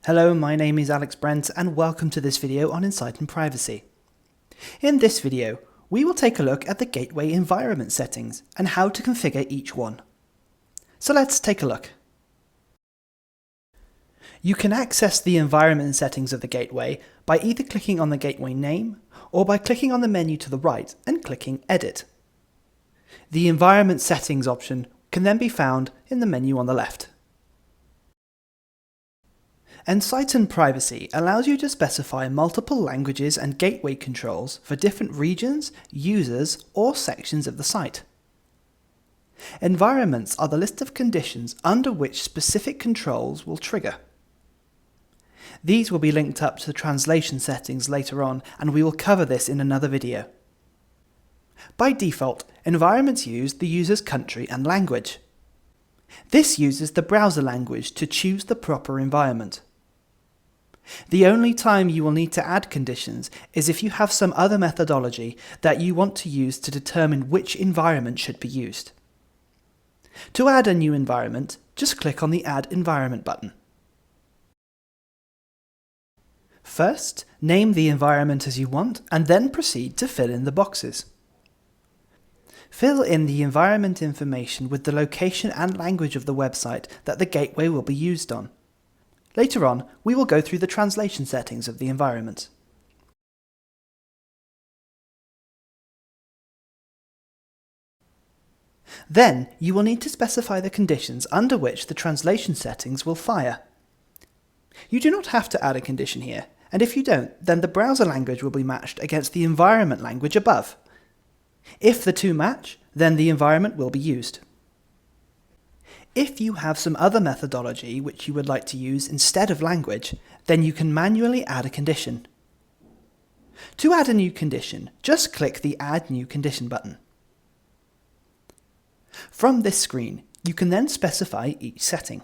Hello, my name is Alex Brent and welcome to this video on Ensighten privacy. In this video, we will take a look at the gateway environment settings and how to configure each one. So let's take a look. You can access the environment settings of the gateway by either clicking on the gateway name or by clicking on the menu to the right and clicking Edit. The environment settings option can then be found in the menu on the left. Ensighten privacy allows you to specify multiple languages and gateway controls for different regions, users, or sections of the site. Environments are the list of conditions under which specific controls will trigger. These will be linked up to the translation settings later on, and we will cover this in another video. By default, environments use the user's country and language. This uses the browser language to choose the proper environment. The only time you will need to add conditions is if you have some other methodology that you want to use to determine which environment should be used. To add a new environment, just click on the Add Environment button. First, name the environment as you want and then proceed to fill in the boxes. Fill in the environment information with the location and language of the website that the gateway will be used on. Later on, we will go through the translation settings of the environment. Then, you will need to specify the conditions under which the translation settings will fire. You do not have to add a condition here, and if you don't, then the browser language will be matched against the environment language above. If the two match, then the environment will be used. If you have some other methodology which you would like to use instead of language, then you can manually add a condition. To add a new condition, just click the Add New Condition button. From this screen, you can then specify each setting.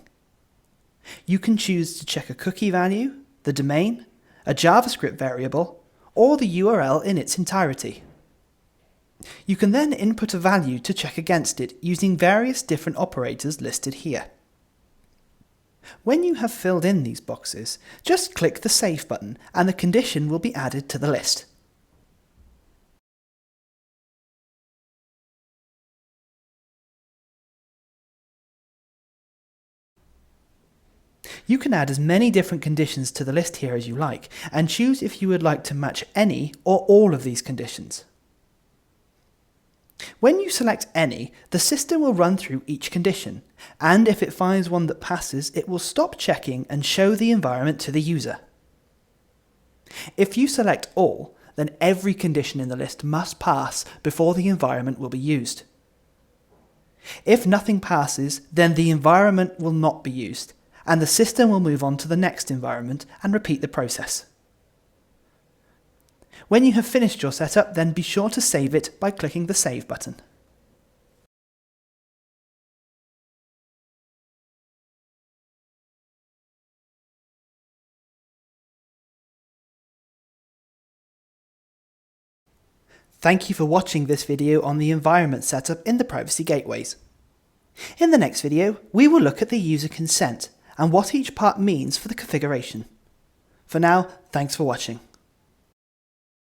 You can choose to check a cookie value, the domain, a JavaScript variable, or the URL in its entirety. You can then input a value to check against it using various different operators listed here. When you have filled in these boxes, just click the Save button and the condition will be added to the list. You can add as many different conditions to the list here as you like, and choose if you would like to match any or all of these conditions. When you select any, the system will run through each condition, and if it finds one that passes, it will stop checking and show the environment to the user. If you select all, then every condition in the list must pass before the environment will be used. If nothing passes, then the environment will not be used, and the system will move on to the next environment and repeat the process. When you have finished your setup, then be sure to save it by clicking the Save button. Thank you for watching this video on the environment setup in the privacy gateways. In the next video, we will look at the user consent and what each part means for the configuration. For now, thanks for watching.